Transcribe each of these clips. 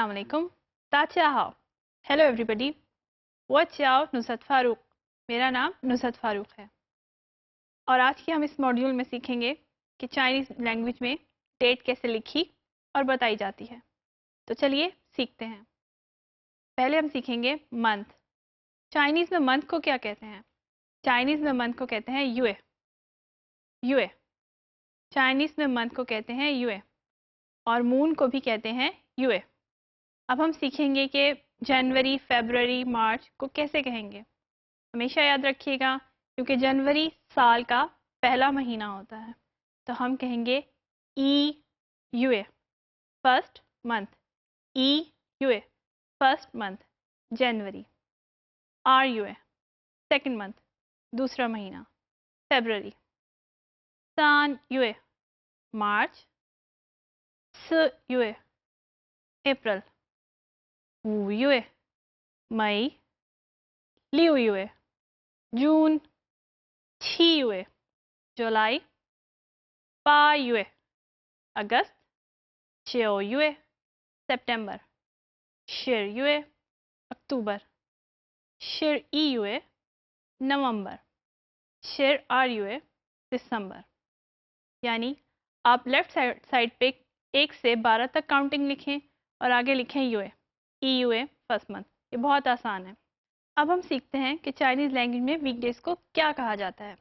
Assalamu alaikum. ताचियाहाओ. Hello everybody. Watch out Nusrat Farooq. मेरा नाम नुसरत फ़ारूक है और आज के हम इस मॉड्यूल में सीखेंगे कि चाइनीज़ लैंग्वेज में डेट कैसे लिखी और बताई जाती है. तो चलिए सीखते हैं. पहले हम सीखेंगे मंथ. चाइनीज़ में मंथ को क्या कहते हैं? चाइनीज़ में मंथ को कहते हैं युए. युए. चाइनीज़ में मंथ को कहते हैं युए और मून को भी कहते हैं युए. अब हम सीखेंगे कि जनवरी, फरवरी, मार्च को कैसे कहेंगे. हमेशा याद रखिएगा क्योंकि जनवरी साल का पहला महीना होता है तो हम कहेंगे ई यूए फर्स्ट मंथ. ई यूए फर्स्ट मंथ जनवरी. आर यूए सेकंड मंथ दूसरा महीना फरवरी. सान यूए मार्च. स यूए अप्रैल. वू यूए मई. लियू यूए जून. छी यूए जुलाई. पा यूए अगस्त. च्यो यूए सितंबर. शिर यूए अक्टूबर. शिर ई यूए नवंबर. शिर आर यूए दिसंबर. यानी आप लेफ्ट साइड पे 1 से 12 तक काउंटिंग लिखें और आगे लिखें यूए. ई यूए फर्स्ट मंथ. ये बहुत आसान है. अब हम सीखते हैं कि चाइनीज़ लैंग्वेज में वीकडेज को क्या कहा जाता है.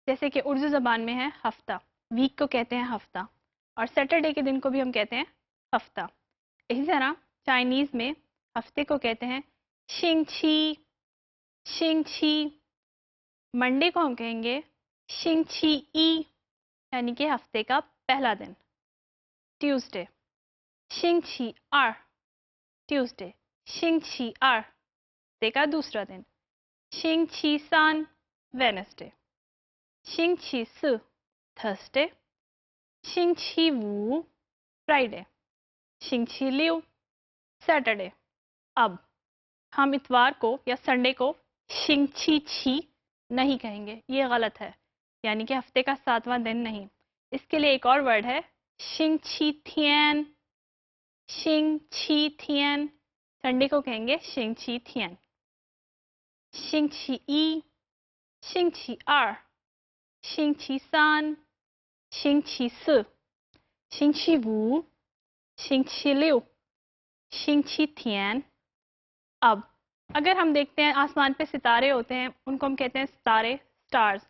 जैसे कि उर्दू ज़बान में है हफ्ता. वीक को कहते हैं हफ्ता और सैटरडे के दिन को भी हम कहते हैं हफ्ता. इसी तरह चाइनीज़ में हफ्ते को कहते हैं शिंगची. शिंगची. मंडे को हम कहेंगे शिंगची ई यानी कि हफ्ते का पहला दिन. ट्यूसडे शिंगची आर. ट्यूसडे शिंगची आर हफ्ते का दूसरा दिन. शिंगची सान वेडनेसडे. शिंगची सु थर्सडे. शिंगची वू फ्राइडे. शिंगची लियू सैटरडे. अब हम इतवार को या संडे को शिंगची छी नहीं कहेंगे, ये गलत है. यानी कि हफ्ते का 7वां दिन नहीं. इसके लिए एक और वर्ड है शिंगची थियन. शिंगची थियन. संडे को कहेंगे शिंगची थियन. शिंगची ई. शिंगची आर. शिंगची सान. शिंगची सु. शिंगची वू. शिंगची लियू. शिंगची थियन. अब अगर हम देखते हैं आसमान पे सितारे होते हैं उनको हम कहते हैं सितारे, स्टार्स.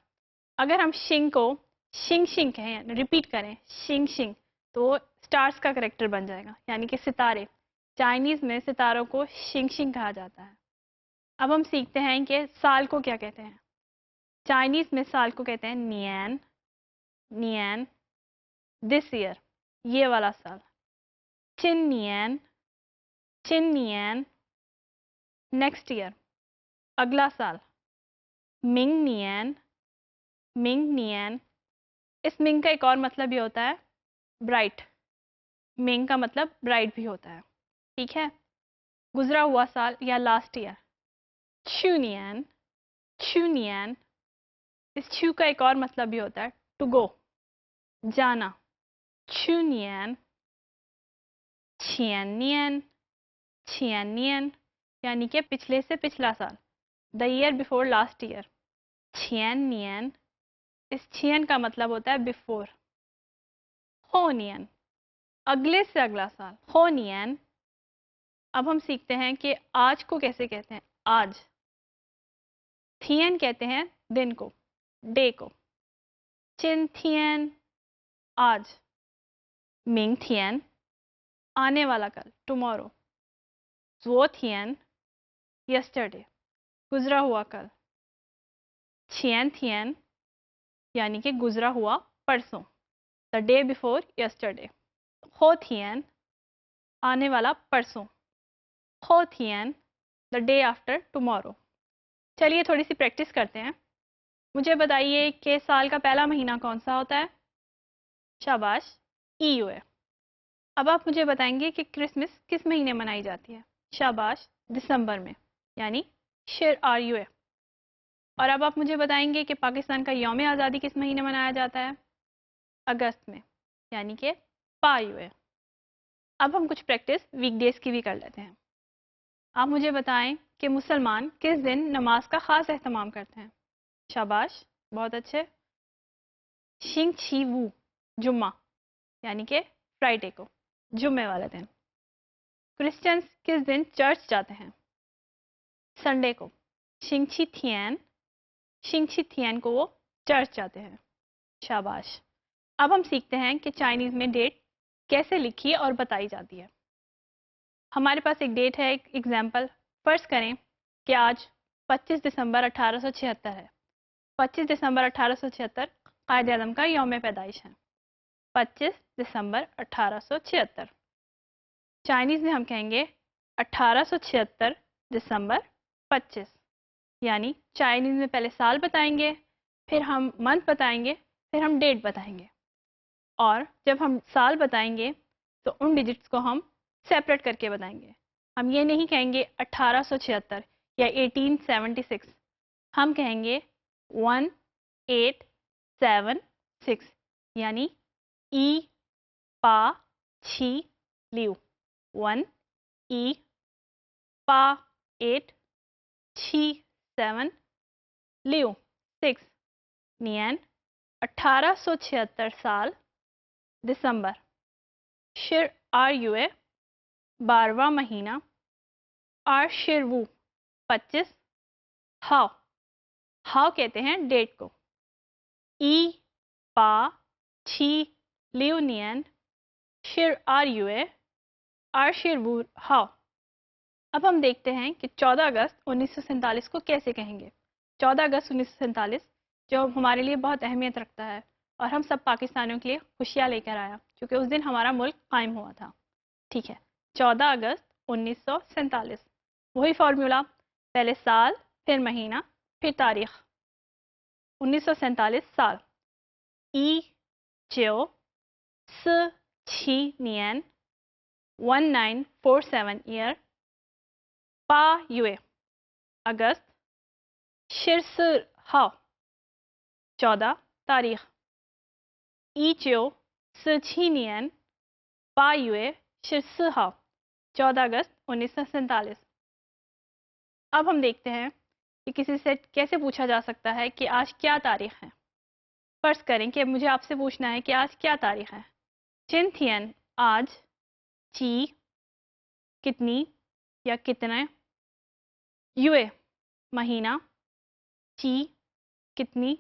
अगर हम शिंग को शिंग शिंग कहें, रिपीट करें शिंग शिंग तो स्टार्स का करेक्टर बन जाएगा यानी कि सितारे. चाइनीज़ में सितारों को शिंग शिंग कहा जाता है. अब हम सीखते हैं कि साल को क्या कहते हैं. चाइनीज़ में साल को कहते हैं नियन. नियन दिस ईयर ये वाला साल. चिन नियन. चिन नियन नेक्स्ट ईयर अगला साल. मिंग नियन. मिंग नियन. इस मिंग का एक और मतलब भी होता है ब्राइट. मिंग का मतलब ब्राइट भी होता है. ठीक है. गुजरा हुआ साल या लास्ट ईयर. चूनियन. चूनियन. इस छू का एक और मतलब भी होता है टू गो जाना. चूनियन. छियनियन. छियनियन यानी कि पिछले से पिछला साल. The year before last year. छियनियन. इस छियन का मतलब होता है बिफोर. होनियन अगले से अगला साल. होनियन. अब हम सीखते हैं कि आज को कैसे कहते हैं. आज. थियन कहते हैं दिन को, डे को. चिन थियन आज. मिंग थियन आने वाला कल, टुमारो. ज़ो थियन यस्टरडे गुजरा हुआ कल. छियन थियन यानी कि गुजरा हुआ परसों, द डे बिफोर यस्टरडे. हो थियन आने वाला परसों. हो थियन द डे आफ्टर टुमारो. चलिए थोड़ी सी प्रैक्टिस करते हैं. मुझे बताइए कि साल का पहला महीना कौन सा होता है. शाबाश. ईयू है. अब आप मुझे बताएंगे कि क्रिसमस किस महीने मनाई जाती है. शाबाश. दिसंबर में यानी शिर आर यू है. और अब आप मुझे बताएंगे कि पाकिस्तान का यौम आज़ादी किस महीने मनाया जाता है. अगस्त में यानी कि पा यू है. अब हम कुछ प्रैक्टिस वीकडेज की भी कर लेते हैं। आप मुझे बताएं कि मुसलमान किस दिन नमाज का ख़ास एहतमाम करते हैं। शाबाश, बहुत अच्छे। शिंग छी वू, जुम्मा, यानी कि फ्राइडे को, जुम्मे वाले दिन। क्रिश्चियंस किस दिन चर्च जाते हैं? संडे को, शिंग छी थियन, शिंग छी थियन को वो चर्च जाते हैं। शाबाश। अब हम सीखते हैं कि चाइनीज़ में डेट कैसे लिखी और बताई जाती है। हमारे पास एक डेट है, एक एग्जाम्पल। फ़र्ज़ करें कि आज 25 दिसंबर 1876 है। 25 दिसंबर 1876 कायद आज़म का यौम पैदाइश है। 25 दिसंबर 1876। चाइनीज़ में हम कहेंगे 1876 दिसंबर 25, यानी चाइनीज़ में पहले साल बताएंगे, फिर हम मंथ बताएंगे, फिर हम डेट बताएंगे। और जब हम साल बताएंगे तो उन डिजिट्स को हम सेपरेट करके बताएंगे। हम ये नहीं कहेंगे 1876 या 1876, हम कहेंगे 1876, यानी ई पा छी लियू। 1 ई पा 8 छी 7 लियू 6 नियन 1876 साल दिसंबर। शिर आर यू ए 12वां महीना। आर शिर वू 25। हाउ, हाउ कहते हैं डेट को। ई पा छी लियू नियन शिर आर यू ए आर शिर वू हाउ। अब हम देखते हैं कि 14 अगस्त 1947 को कैसे कहेंगे। 14 अगस्त 1947 जो हमारे लिए बहुत अहमियत रखता है और हम सब पाकिस्तानियों के लिए खुशियाँ लेकर आया, क्योंकि उस दिन हमारा मुल्क कायम हुआ था। ठीक है, 14 अगस्त 1947। वही फार्मूला, पहले साल, फिर महीना, फिर तारीख। 1947 साल। ई जो स छी नियन 1947 ईयर। पा युए अगस्त। शिरस हाउ 14 तारीख। ईचो सछीनियन पा युए शिरस हाउ 14 अगस्त 1947। अब हम देखते हैं कि किसी से कैसे पूछा जा सकता है कि आज क्या तारीख है। फर्ज करें कि मुझे आपसे पूछना है कि आज क्या तारीख है। चिंथियन आज, ची कितनी या कितने, युए महीना, ची कितनी,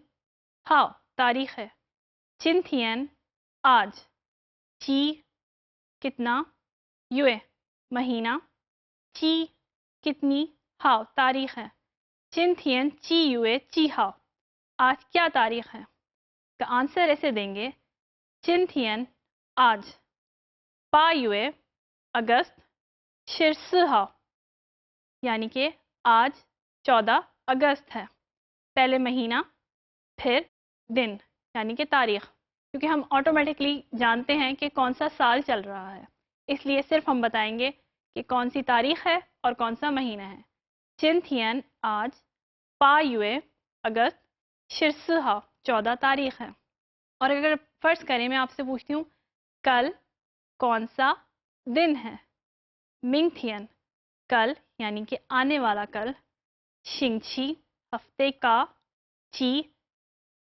हाउ तारीख है। चिंथियन आज, ची कितना, युए महीना, ची कितनी, हाउ तारीख है। चिंथियन ची युए ची हाउ, आज क्या तारीख है। का आंसर ऐसे देंगे, चिंथियन आज, पा युए अगस्त, शिरस हाउ, यानी कि आज 14 अगस्त है। पहले महीना, फिर दिन, यानी कि तारीख, क्योंकि हम ऑटोमेटिकली जानते हैं कि कौन सा साल चल रहा है, इसलिए सिर्फ हम बताएंगे कि कौन सी तारीख है और कौन सा महीना है। चिंथियन आज, पा युए अगस्त, शिरस हाउ 14 तारीख है। और अगर फ़र्ज़ करें मैं आपसे पूछती हूँ कल कौन सा दिन है। मिंगथियन कल, यानी कि आने वाला कल। शिंगची हफ्ते का, ची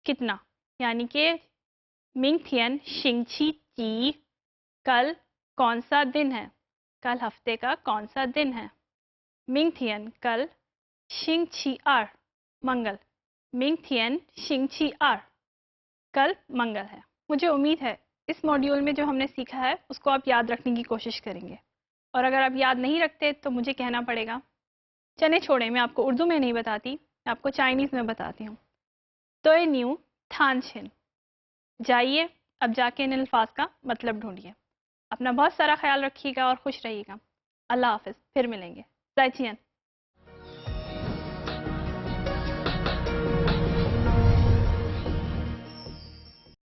कितना, यानी कि मिंगथियन शिंगची ची कल कौन सा दिन है, कल हफ्ते का कौन सा दिन है। मिंगथियन कल शिंगची आर मंगल। मिंगथियन शिंगची आर कल मंगल है। मुझे उम्मीद है इस मॉड्यूल में जो हमने सीखा है उसको आप याद रखने की कोशिश करेंगे, और अगर आप याद नहीं रखते तो मुझे कहना पड़ेगा। चने छोड़े, मैं आपको उर्दू में नहीं बताती, मैं आपको चाइनीज़ में बताती हूँ। तो ये न्यू थान छिन, जाइए अब जाके इन अल्फाज का मतलब ढूंढिए। अपना बहुत सारा ख्याल रखिएगा और खुश रहिएगा। अल्लाह हाफिज़, फिर मिलेंगे। ज़ाइचियन।